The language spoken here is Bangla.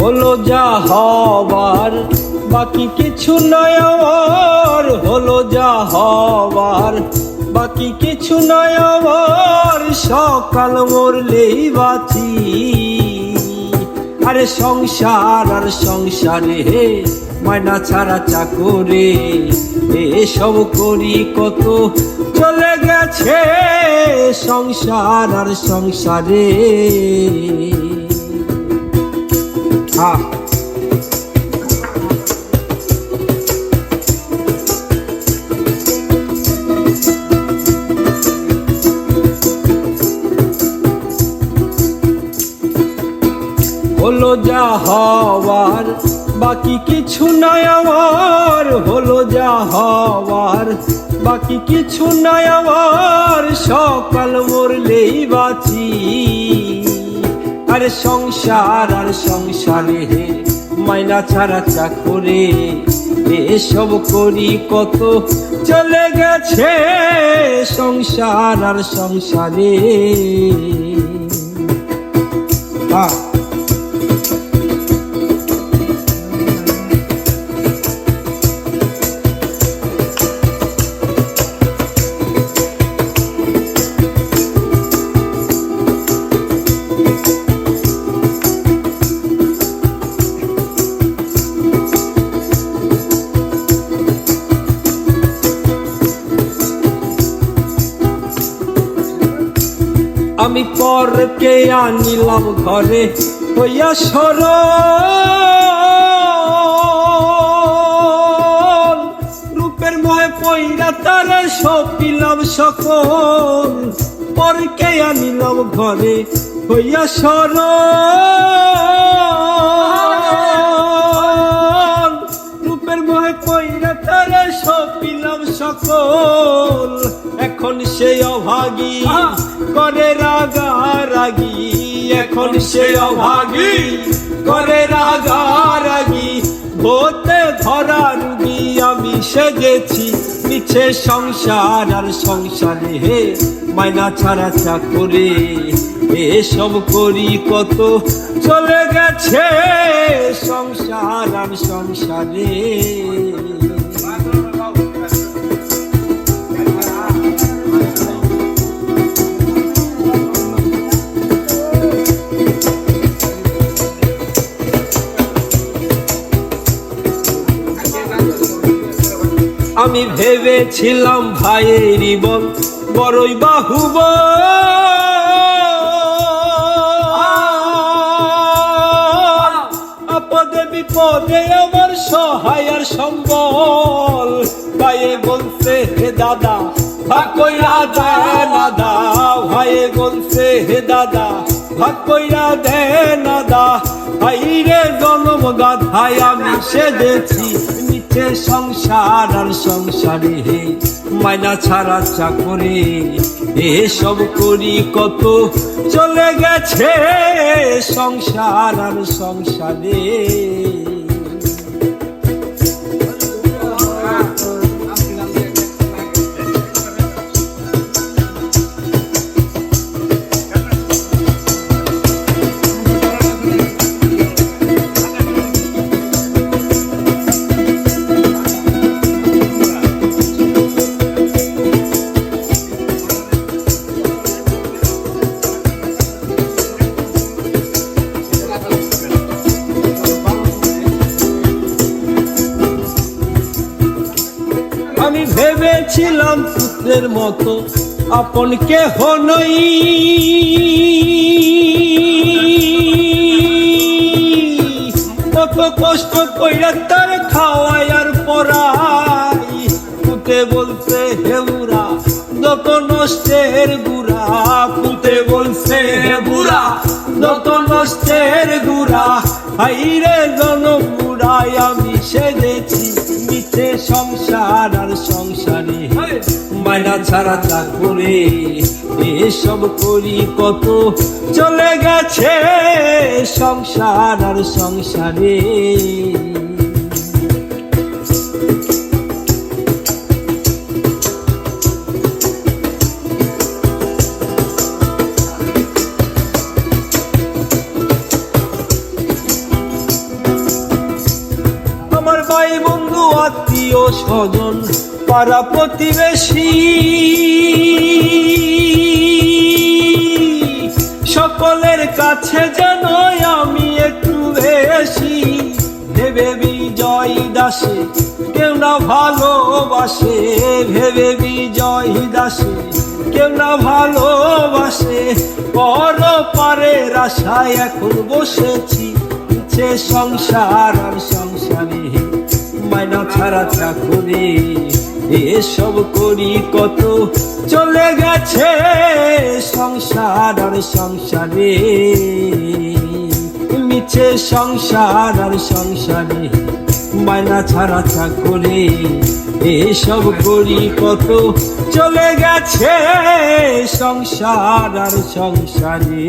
হলো যা হবার বাকি কিছু নয় আমার, হলো যা হবার বাকি কিছু নয় আমার, সকাল মরলেই বাঁচি। আরে সংসার আর সংসারে হে ময়না ছাড়া চাকরে, এসব করি কত চলে গেছে সংসার আর সংসারে। হলো যা হওয়ার বাকি কিছু নয় আমার, হলো যা হওয়ার বাকি কিছু নয় আমার, সকাল মরলেই বাঁচি। আরে সংসার আর সংসারে হে ময়না ছাড়া চাকরে, এসব করি কত চলে গেছে সংসার আর সংসারে। আমি পরকে আনিলাম ঘরে হইয়া সরল, রূপের ময় পইরা তারে সপিলাম সকল। পরকে আনিলাম ঘরে হইয়া সরল, রূপের ময় পইরা তারে সপিলাম সকল। এখন সেই অভাগী করে রাগারাগি, এখন সে অভাগী করে রাগারাগি। হতে ধরা রুগী আমি সেজেছি মিছে সংসার আর সংসারে হে ময়না ছাড়া চাকরে, এসব করি কত চলে গেছে সংসার আর সংসারে। আমি ভেবেছিলাম ভাইয়ের জীবন বড়ই বাহুবল, আপদে বিপদে আমার সহায় আর সম্বল। ভাইয়ে বলছে হে দাদা ভাগ কইরা দে না দা, ভাইয়ে বলছে হে দাদা ভাগ কইরা দে না দা। ভাইরে জন্ম গাথায় আমি সেজেছি মিছে সংসার আর সংসারে হে ময়না ছাড়া চাকরে, এসব করি কত চলে গেছে সংসার আর সংসারে। আমি ভেবেছিলাম পুত্রের মতো আপন কেহ নই, কত কষ্ট কইরা তার খাওয়াই আর পড়াই। পুতে বলছে হে বুড়া যত নষ্টের গুড়া, পুতে বলছে হে বুড়া যত নষ্টের গুড়া। হাইরে জনম বুড়াই আমি সেজেছি মিছে সংসার আর সংসারে ময়না ছাড়া চাকরে, এসব করি কত চলে গেছে সংসার আর সংসারে। স্বজন পাড়া প্রতিবেশী সকলের কাছে যেন আমি একটু বেশি ভেবে বিজয় দাসে কেউ না ভালোবাসে ভেবে বিজয় দাসে কেউ না ভালোবাসে পর পারের আশায় এখন বসেছি সে সংসার আর সংসারে মাইনা ছাড়া চাকরি এসব করি কত চলে গেছে সংসার আর সংসারে মিছে সংসার আর সংসারে মাইনা ছাড়া চাকরি এসব করি কত চলে গেছে সংসার আর সংসারে।